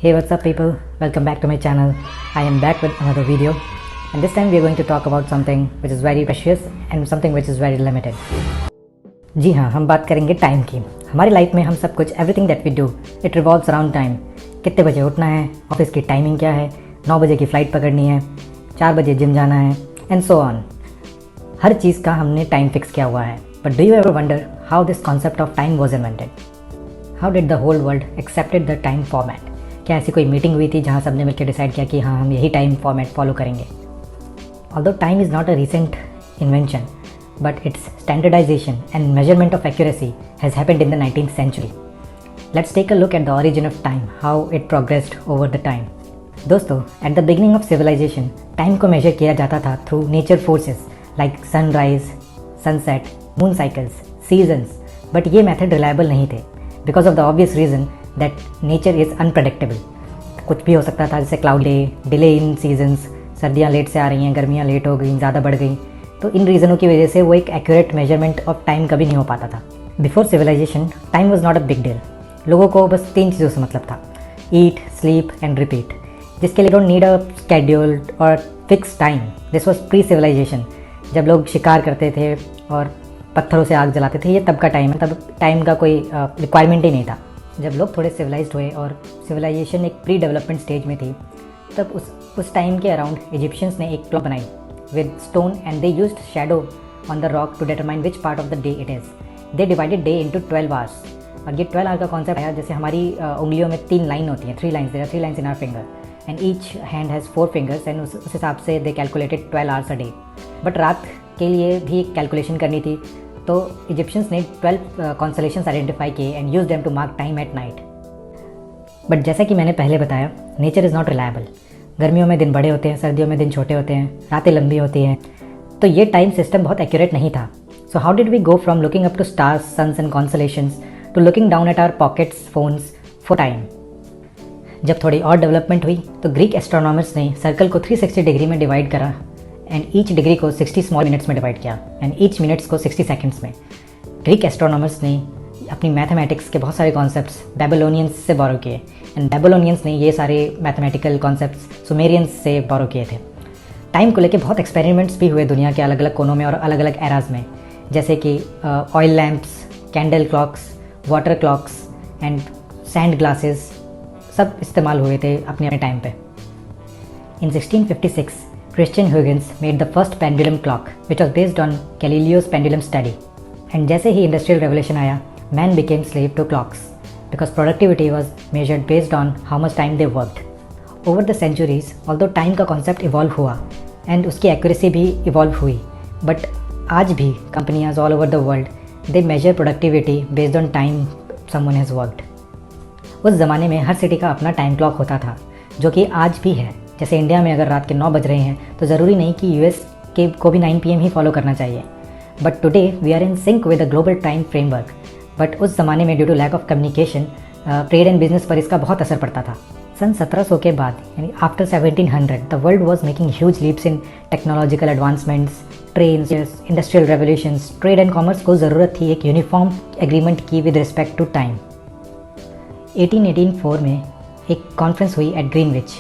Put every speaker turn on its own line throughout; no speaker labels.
Hey, what's up people, welcome back to my channel. I am back with another video and this time we are going to talk about something which is very precious and something which is very limited. जी हाँ, हम बात करेंगे time की। हमारी life में हम सब कुछ everything that we do it revolves around time. कितने बजे उठना है, ऑफिस की टाइमिंग क्या है, 9 बजे की फ़्लाइट पकड़नी है, 4 बजे जिम जाना है एंड सो ऑन। हर चीज़ का हमने टाइम फिक्स किया हुआ है। But do you ever wonder how this concept of time was invented? How did the whole world accepted the time format? क्या ऐसी कोई मीटिंग हुई थी जहाँ सबने मिलकर डिसाइड किया कि हाँ हम यही टाइम फॉर्मेट फॉलो करेंगे? Although time is not a recent invention, but its standardization and measurement of accuracy has happened in the 19th century. Let's take a look at the origin of time, how it progressed over the time. दोस्तों, at the beginning of civilization, time को measure किया जाता था through nature forces like sunrise, sunset, moon cycles, seasons, but ये method reliable नहीं थे because of the obvious reason that nature is unpredictable. कुछ भी हो सकता था, जैसे cloud day, delay in seasons, सर्दियाँ लेट से आ रही हैं, गर्मियाँ लेट हो गई, ज़्यादा बढ़ गई, तो इन रीज़नों की वजह से वो एक एक्यूरेट मेजरमेंट ऑफ टाइम कभी नहीं हो पाता था। Before civilisation time was not a big deal. लोगों को बस 3 चीज़ों से मतलब था, ईट, स्लीप एंड रिपीट, जिसके लिए डोंट नीड अ स्केड्यूल्ड और fix time. This was pre civilisation, जब लोग शिकार करते थे और पत्थरों से आग जलाते थे, ये तब का टाइम है। तब टाइम का कोई रिक्वायरमेंट ही नहीं था। जब लोग थोड़े सिविलाइज्ड हुए और सिविलाइजेशन एक प्री डेवलपमेंट स्टेज में थी, तब उस टाइम के अराउंड इजिप्शियंस ने एक क्लॉक बनाई with stone and they used shadow on the rock to determine which part of the day it is. They divided day into 12 hours. और ये 12 आवर का कॉन्सेप्ट आया, जैसे हमारी उंगलियों में 3 लाइन होती हैं, 3 lines, there are 3 lines in our finger and each hand has 4 fingers and उस हिसाब से they calculated 12 hours a day. But रात के लिए भी कैलकुलेशन करनी थी, तो इजिप्शियंस ने 12 कॉन्सलेशंस आइडेंटिफाई किए and use them to mark time at night. But जैसा कि मैंने पहले बताया, नेचर इज़ नॉट रिलायबल। गर्मियों में दिन बड़े होते हैं, सर्दियों में दिन छोटे होते हैं, रातें लंबी होती हैं, तो ये टाइम सिस्टम बहुत एक्यूरेट नहीं था। So how did we go from looking up to stars, suns and constellations to looking down at our pockets, phones for time? जब थोड़ी और डेवलपमेंट हुई तो ग्रीक एस्ट्रोनॉमर्स ने सर्कल को 360 डिग्री में डिवाइड करा एंड ईच डिग्री को 60 स्मॉल मिनट्स में डिवाइड किया एंड ईच मिनट्स को 60 सेकेंड्स में। ग्रीक एस्ट्रोनॉमर्स ने अपनी मैथमेटिक्स के बहुत सारे कॉन्सेप्ट्स बेबीलोनियंस से बोरो किए एंड बेबीलोनियंस ने ये सारे मैथमेटिकल कॉन्सेप्ट्स सुमेरियंस से बोरो किए थे। टाइम को लेके बहुत एक्सपेरिमेंट्स भी हुए दुनिया के अलग अलग कोनों में और अलग अलग एराज में, जैसे कि oil lamps, candle clocks, water clocks and sand glasses, सब इस्तेमाल हुए थे अपने अपने टाइम पे। In 1656 Christian Huygens made the first pendulum clock which was based on Galileo's pendulum study. And जैसे ही इंडस्ट्रियल रेवोल्यूशन आया, man became slave to clocks because productivity was measured based on how much time they worked. Over the centuries, although time का concept evolve हुआ and उसकी accuracy भी evolve हुई, but आज भी companies all over the world they measure productivity based on time someone has worked. उस ज़माने में हर सिटी का अपना टाइम क्लॉक होता था, जो कि आज भी है। जैसे इंडिया में अगर रात के 9 बज रहे हैं तो ज़रूरी नहीं कि यूएस के को भी 9 PM ही फॉलो करना चाहिए। But today we are in sync with the global time framework. But उस ज़माने में due to lack of communication trade and business पर इसका बहुत असर पड़ता था। सन 1700 के बाद यानी after 1700 the world was making huge leaps in technological advancements, trains, industrial revolutions. Trade and commerce को ज़रूरत थी एक यूनिफॉर्म एग्रीमेंट की विद रिस्पेक्ट टू टाइम। 1884 में एक कॉन्फ्रेंस हुई at Greenwich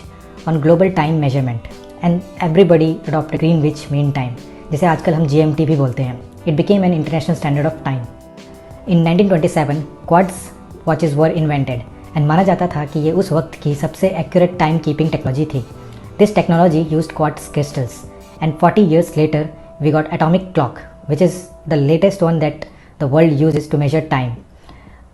on global time measurement and everybody adopted Greenwich mean time, जिसे आजकल हम GMT भी बोलते हैं। It became an international standard of time. In 1927 quartz watches were invented and माना जाता था कि ये उस वक्त की सबसे एक्यूरेट टाइम कीपिंग टेक्नोलॉजी थी। This technology used quartz crystals and 40 years later we got atomic clock which is the latest one that the world uses to measure time.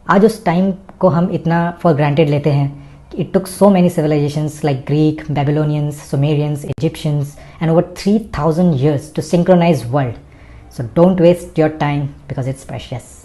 आज उस टाइम को हम इतना फॉर ग्रांटेड लेते हैं कि it took so many civilisations like Greek, Babylonians, Sumerians, Egyptians and over 3000 years to synchronize world. So don't waste your time because it's precious.